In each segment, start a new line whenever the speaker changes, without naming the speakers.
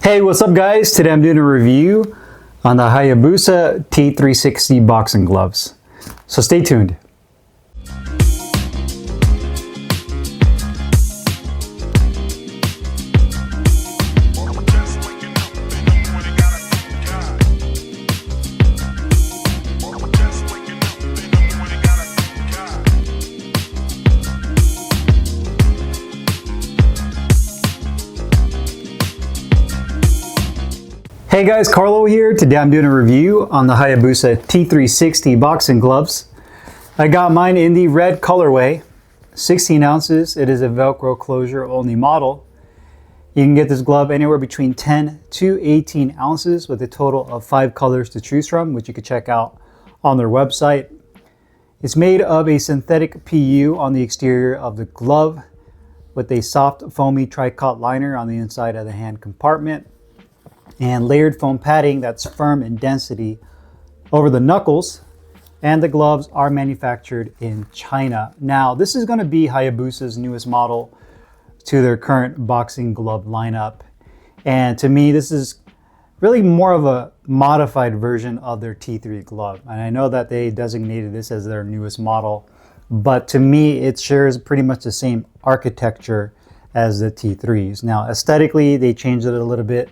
Hey, what's up guys? Today I'm doing a review on the Hayabusa T360 boxing gloves. So stay tuned. Hey guys, Carlo here. Today I'm doing a review on the Hayabusa T360 boxing gloves. I got mine in the red colorway, 16 ounces. It is a Velcro closure only model. You can get this glove anywhere between 10 to 18 ounces with a total of 5 colors to choose from, which you can check out on their website. It's made of a synthetic PU on the exterior of the glove with a soft foamy tricot liner on the inside of the hand compartment, and layered foam padding that's firm in density over the knuckles, and the gloves are manufactured in China. Now, this is going to be Hayabusa's newest model to their current boxing glove lineup, and to me this is really more of a modified version of their T3 glove. And I know that they designated this as their newest model, but to me it shares pretty much the same architecture as the T3s. Now, aesthetically they changed it a little bit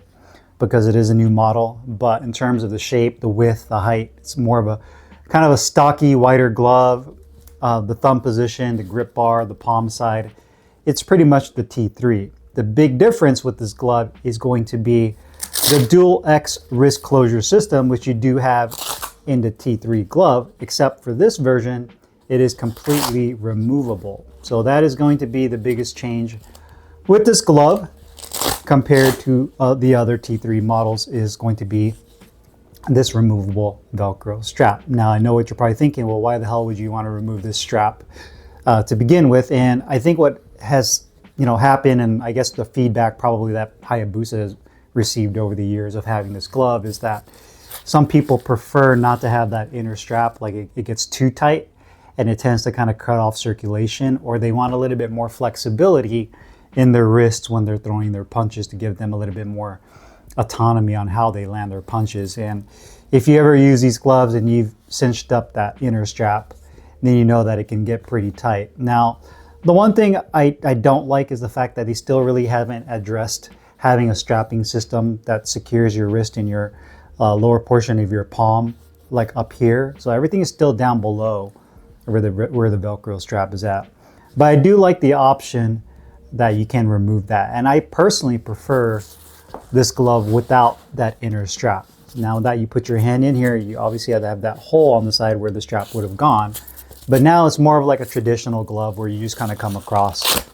because it is a new model, but in terms of the shape, the width, the height, it's more of a kind of a stocky, wider glove. The thumb position, the grip bar, the palm side, it's pretty much the T3. The big difference with this glove is going to be the dual X wrist closure system, which you do have in the T3 glove, except for this version, it is completely removable. So that is going to be the biggest change with this glove compared to the other T3 models, is going to be this removable Velcro strap. Now, I know what you're probably thinking, well, why the hell would you want to remove this strap to begin with? And I think what has happened, and I guess the feedback probably that Hayabusa has received over the years of having this glove, is that some people prefer not to have that inner strap, like it gets too tight and it tends to kind of cut off circulation, or they want a little bit more flexibility in their wrists when they're throwing their punches to give them a little bit more autonomy on how they land their punches. And if you ever use these gloves and you've cinched up that inner strap, then you know that it can get pretty tight. Now, the one thing I don't like is the fact that they still really haven't addressed having a strapping system that secures your wrist in your lower portion of your palm, like up here. So everything is still down below where the Velcro strap is at. But I do like the option that you can remove that. And I personally prefer this glove without that inner strap. Now that you put your hand in here, you obviously have to have that hole on the side where the strap would have gone. But now it's more of like a traditional glove where you just kind of come across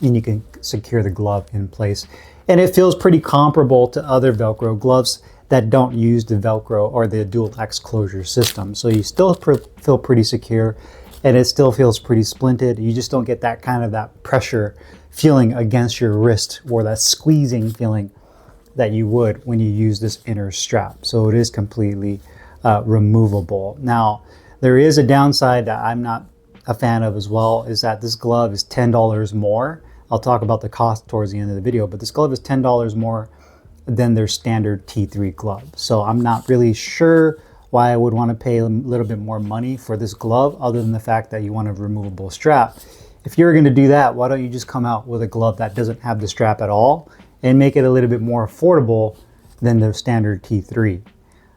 and you can secure the glove in place. And it feels pretty comparable to other Velcro gloves that don't use the Velcro or the dual X closure system. So you still feel pretty secure, and it still feels pretty splinted. You just don't get that kind of that pressure feeling against your wrist, or that squeezing feeling that you would when you use this inner strap. So it is completely removable. Now, there is a downside that I'm not a fan of as well, is that this glove is $10 more. I'll talk about the cost towards the end of the video, but this glove is $10 more than their standard T3 glove. So I'm not really sure why I would want to pay a little bit more money for this glove, other than the fact that you want a removable strap. If you're going to do that, why don't you just come out with a glove that doesn't have the strap at all and make it a little bit more affordable than the standard T3?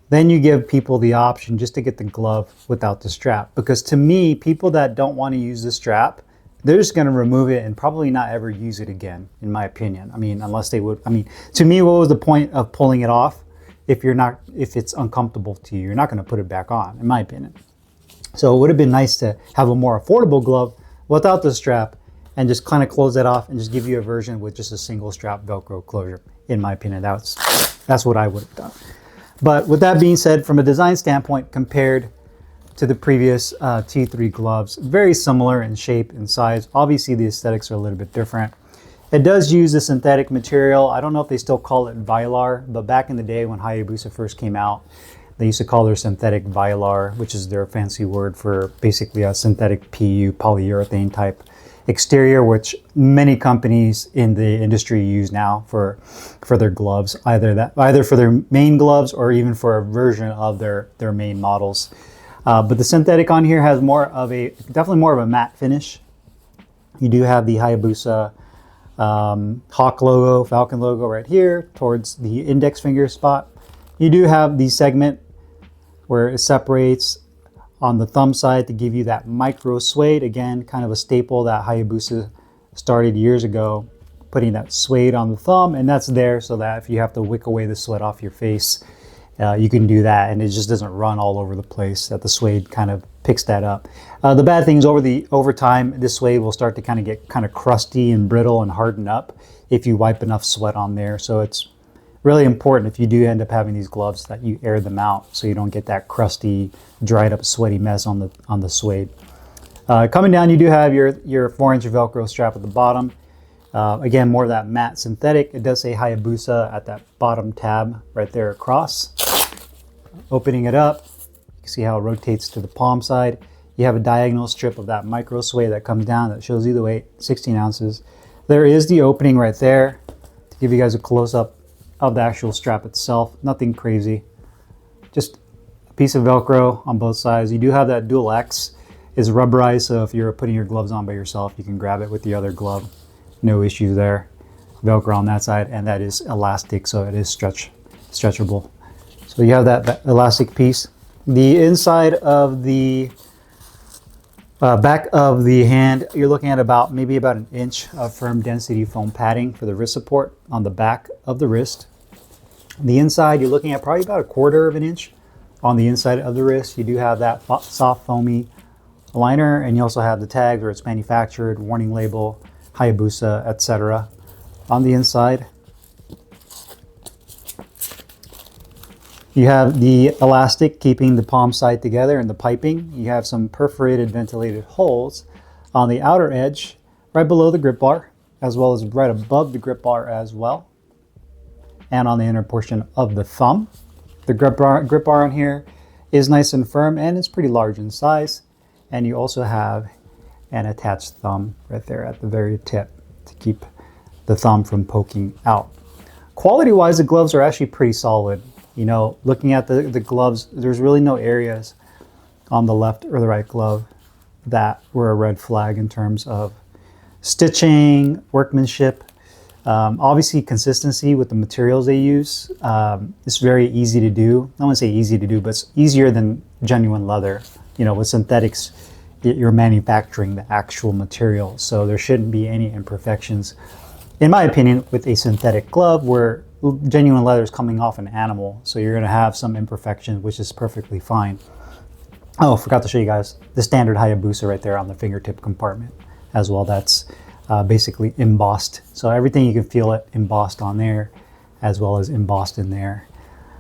Then you give people the option just to get the glove without the strap. Because to me, people that don't want to use the strap, they're just going to remove it and probably not ever use it again, in my opinion. I mean, unless they would, to me, what was the point of pulling it off if it's uncomfortable to you? You're not going to put it back on, in my opinion. So it would have been nice to have a more affordable glove without the strap and just kind of close that off and just give you a version with just a single strap Velcro closure. In my opinion, that's what I would have done. But with that being said, from a design standpoint, compared to the previous T3 gloves, very similar in shape and size. Obviously the aesthetics are a little bit different. It does use a synthetic material. I don't know if they still call it Vylar, but back in the day when Hayabusa first came out, they used to call their synthetic Vylar, which is their fancy word for basically a synthetic PU, polyurethane type exterior, which many companies in the industry use now for their gloves, either for their main gloves or even for a version of their main models. But the synthetic on here has definitely more of a matte finish. You do have the Hayabusa hawk logo, falcon logo right here towards the index finger spot. You do have the segment where it separates on the thumb side to give you that micro suede. Again, kind of a staple that Hayabusa started years ago, putting that suede on the thumb, and that's there so that if you have to wick away the sweat off your face, you can do that, and it just doesn't run all over the place. That the suede kind of picks that up. The bad thing is over time, this suede will start to kind of get kind of crusty and brittle and harden up if you wipe enough sweat on there. So it's really important if you do end up having these gloves that you air them out so you don't get that crusty, dried up, sweaty mess on the suede. Coming down, you do have your 4-inch Velcro strap at the bottom. Again, more of that matte synthetic. It does say Hayabusa at that bottom tab right there across. Opening it up, you can see how it rotates to the palm side. You have a diagonal strip of that micro suede that comes down that shows you the weight, 16 ounces. There is the opening right there to give you guys a close-up of the actual strap itself. Nothing crazy, just a piece of Velcro on both sides. You do have that dual X, is rubberized, so if you're putting your gloves on by yourself, you can grab it with the other glove. No issue there. Velcro on that side, and that is elastic, so it is stretchable. So you have that elastic piece. The inside of the back of the hand, you're looking at maybe about an inch of firm density foam padding for the wrist support on the back of the wrist. The inside, you're looking at probably about 1/4 of an inch on the inside of the wrist. You do have that soft foamy liner, and you also have the tag where it's manufactured, warning label, Hayabusa, etc. on the inside. You have the elastic keeping the palm side together and the piping. You have some perforated ventilated holes on the outer edge right below the grip bar, as well as right above the grip bar as well, and on the inner portion of the thumb. The grip bar on here is nice and firm, and it's pretty large in size. And you also have an attached thumb right there at the very tip to keep the thumb from poking out. Quality-wise, the gloves are actually pretty solid. You know, looking at the gloves, there's really no areas on the left or the right glove that were a red flag in terms of stitching, workmanship. Obviously, consistency with the materials they use. It's very easy to do. I don't want to say easy to do, but it's easier than genuine leather. You know, with synthetics, you're manufacturing the actual material, so there shouldn't be any imperfections, in my opinion, with a synthetic glove where genuine leather is coming off an animal, so you're going to have some imperfections, which is perfectly fine. Oh, forgot to show you guys the standard Hayabusa right there on the fingertip compartment as well. That's basically embossed, so everything you can feel it embossed on there as well as embossed in there.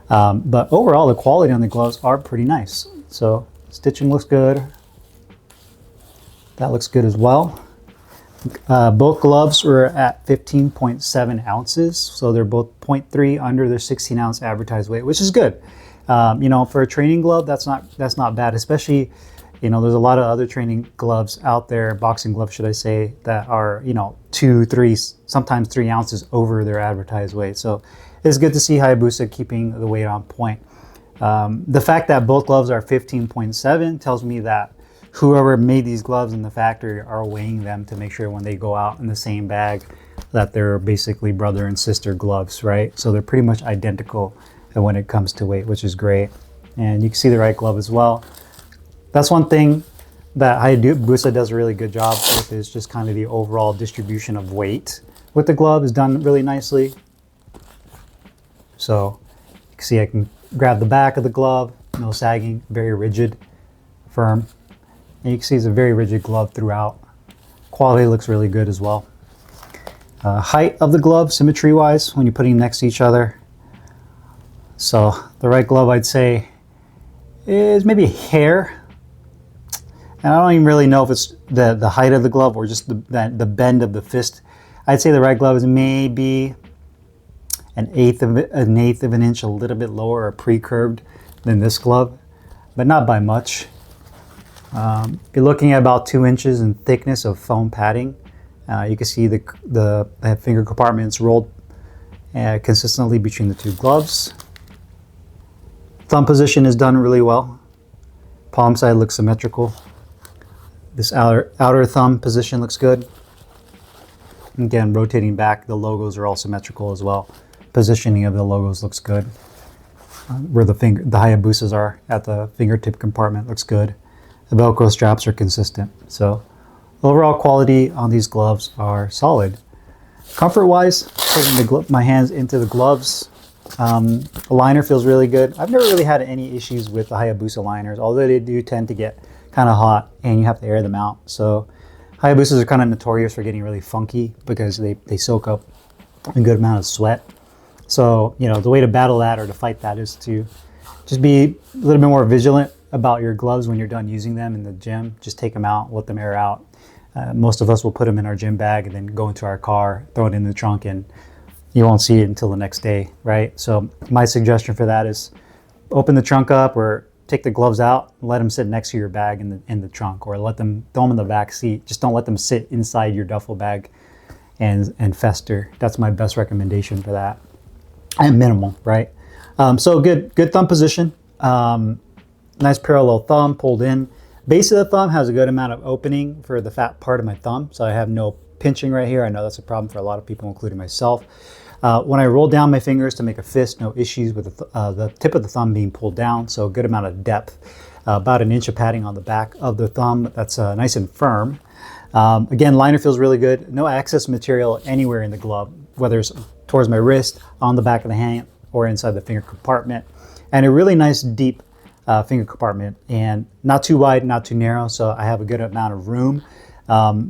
But overall, the quality on the gloves are pretty nice. So stitching looks good. That looks good as well. Both gloves were at 15.7 ounces, so they're both 0.3 under their 16-ounce advertised weight, which is good. You know, for a training glove, that's not bad. Especially, you know, there's a lot of other training gloves out there, boxing gloves, should I say, that are, you know, 2, 3, sometimes 3 ounces over their advertised weight. So it's good to see Hayabusa keeping the weight on point. The fact that both gloves are 15.7 tells me that whoever made these gloves in the factory are weighing them to make sure when they go out in the same bag that they're basically brother and sister gloves, right? So they're pretty much identical when it comes to weight, which is great. And you can see the right glove as well. That's one thing that Hayabusa does a really good job with, is just kind of the overall distribution of weight with the glove is done really nicely. So you can see I can grab the back of the glove, no sagging, very rigid, firm. And you can see it's a very rigid glove throughout. Quality looks really good as well. Height of the glove, symmetry-wise, when you're putting them next to each other. So the right glove, I'd say, is maybe a hair. And I don't even really know if it's the height of the glove or just the bend of the fist. I'd say the right glove is maybe an eighth of an inch, a little bit lower or pre-curved than this glove, but not by much. You're looking at about 2 inches in thickness of foam padding. You can see the finger compartments rolled consistently between the two gloves. Thumb position is done really well. Palm side looks symmetrical. This outer thumb position looks good. Again, rotating back, the logos are all symmetrical as well. Positioning of the logos looks good. Where the Hayabusas are at the fingertip compartment looks good. The Velcro straps are consistent. So overall quality on these gloves are solid. Comfort-wise, putting my hands into the gloves, the liner feels really good. I've never really had any issues with the Hayabusa liners, although they do tend to get kind of hot and you have to air them out. So Hayabusas are kind of notorious for getting really funky because they soak up a good amount of sweat. So, you know, the way to battle that or to fight that is to just be a little bit more vigilant about your gloves when you're done using them in the gym. Just take them out, let them air out. Most of us will put them in our gym bag and then go into our car, throw it in the trunk, and you won't see it until the next day, right? So my suggestion for that is open the trunk up or take the gloves out, let them sit next to your bag in the trunk, or throw them in the back seat. Just don't let them sit inside your duffel bag and fester. That's my best recommendation for that. And minimal, right? So good thumb position. Nice parallel thumb pulled in. Base of the thumb has a good amount of opening for the fat part of my thumb, so I have no pinching right here. I know that's a problem for a lot of people, including myself. When I roll down my fingers to make a fist, no issues with the tip of the thumb being pulled down, so a good amount of depth. About an inch of padding on the back of the thumb. That's nice and firm. Again, liner feels really good. No excess material anywhere in the glove, whether it's towards my wrist, on the back of the hand, or inside the finger compartment. And a really nice deep finger compartment, and not too wide, not too narrow, so I have a good amount of room.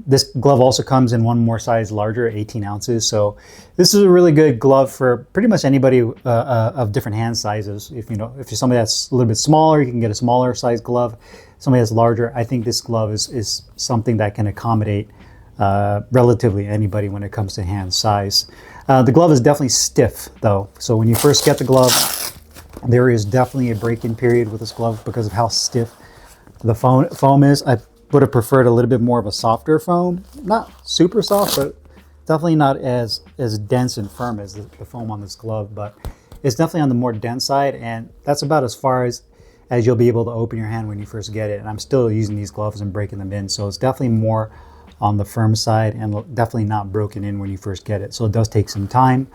This glove also comes in one more size larger, 18 ounces. So this is a really good glove for pretty much anybody of different hand sizes. If you're somebody that's a little bit smaller, you can get a smaller size glove. Somebody that's larger, I think this glove is something that can accommodate relatively anybody when it comes to hand size. The glove is definitely stiff though. So when you first get the glove, there is definitely a break-in period with this glove because of how stiff the foam is. I would have preferred a little bit more of a softer foam. Not super soft, but definitely not as dense and firm as the foam on this glove, but it's definitely on the more dense side, and that's about as far as you'll be able to open your hand when you first get it. And I'm still using these gloves and breaking them in, so it's definitely more on the firm side and definitely not broken in when you first get it. So it does take some time.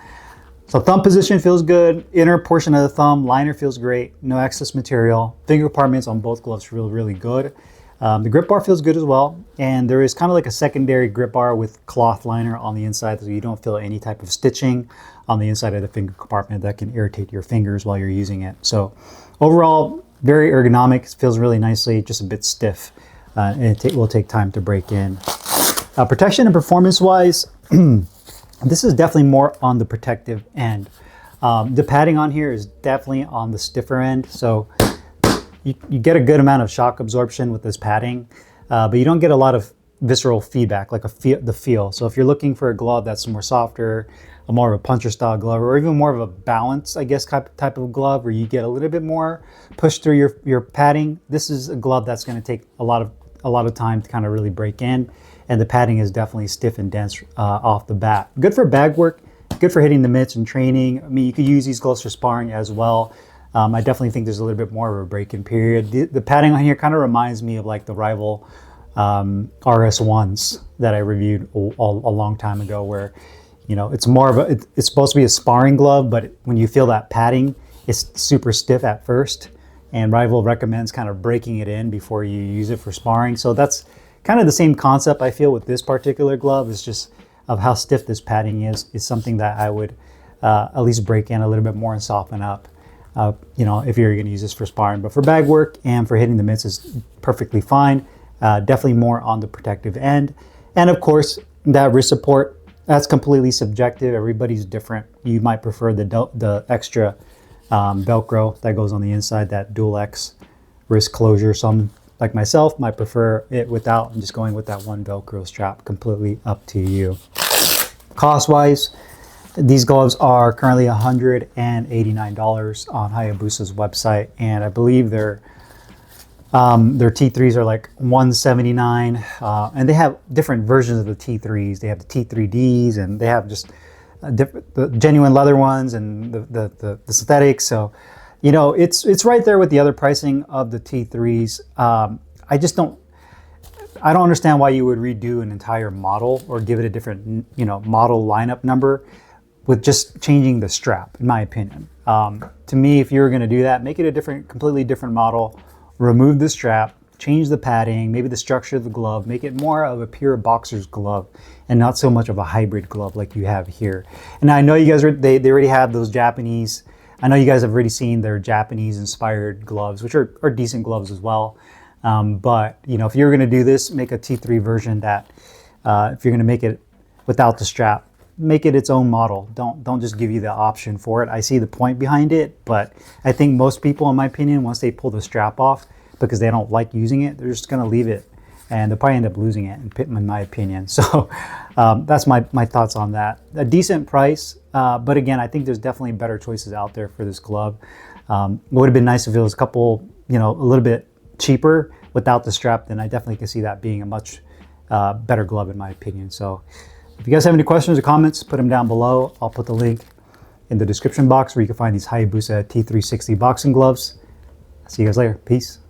So thumb position feels good. Inner portion of the thumb, liner feels great. No excess material. Finger compartments on both gloves feel really good. The grip bar feels good as well. And there is kind of like a secondary grip bar with cloth liner on the inside, so you don't feel any type of stitching on the inside of the finger compartment that can irritate your fingers while you're using it. So overall, very ergonomic. It feels really nicely, just a bit stiff. And it will take time to break in. Protection and performance wise, this is definitely more on the protective end. The padding on here is definitely on the stiffer end, so you get a good amount of shock absorption with this padding, but you don't get a lot of visceral feedback, like the feel. So if you're looking for a glove that's more softer, more of a puncher style glove, or even more of a balance, I guess, type of glove where you get a little bit more push through your padding, this is a glove that's going to take a lot of time to kind of really break in. And the padding is definitely stiff and dense off the bat. Good for bag work, good for hitting the mitts and training. I mean, you could use these gloves for sparring as well. I definitely think there's a little bit more of a break-in period. The padding on here kind of reminds me of like the Rival RS1s that I reviewed a long time ago, where, you know, it's more of it's supposed to be a sparring glove, but when you feel that padding, it's super stiff at first. And Rival recommends kind of breaking it in before you use it for sparring. So that's kind of the same concept I feel with this particular glove. Is just of how stiff this padding is something that I would at least break in a little bit more and soften up, you know, if you're going to use this for sparring. But for bag work and for hitting the mitts is perfectly fine. Definitely more on the protective end. And of course, that wrist support, that's completely subjective. Everybody's different. You might prefer the extra Velcro that goes on the inside, that dual X wrist closure. Some, like myself, might prefer it without and just going with that one Velcro strap. Completely up to you. Cost-wise, these gloves are currently $189 on Hayabusa's website, and I believe they're Their T3s are like $179, and they have different versions of the T3s. They have the T3Ds, and they have just the genuine leather ones and the synthetics. So, you know, it's right there with the other pricing of the T3s. I don't understand why you would redo an entire model or give it a different, you know, model lineup number with just changing the strap, in my opinion. To me, if you were going to do that, make it a completely different model. Remove the strap, change the padding, maybe the structure of the glove, make it more of a pure boxer's glove and not so much of a hybrid glove like you have here. And I know you guys, they already have those Japanese, I know you guys have already seen their Japanese inspired gloves, which are decent gloves as well. But you know, if you're gonna do this, make a T3 version that, if you're gonna make it without the strap, make it its own model. Don't just give you the option for it. I see the point behind it, but I think most people, in my opinion, once they pull the strap off because they don't like using it, they're just gonna leave it, and they'll probably end up losing it, in my opinion. So that's my thoughts on that. A decent price, but again, I think there's definitely better choices out there for this glove. It would have been nice if it was a couple, you know, a little bit cheaper without the strap. Then I definitely can see that being a much better glove, in my opinion. So if you guys have any questions or comments, put them down below. I'll put the link in the description box where you can find these Hayabusa T360 boxing gloves. See you guys later. Peace.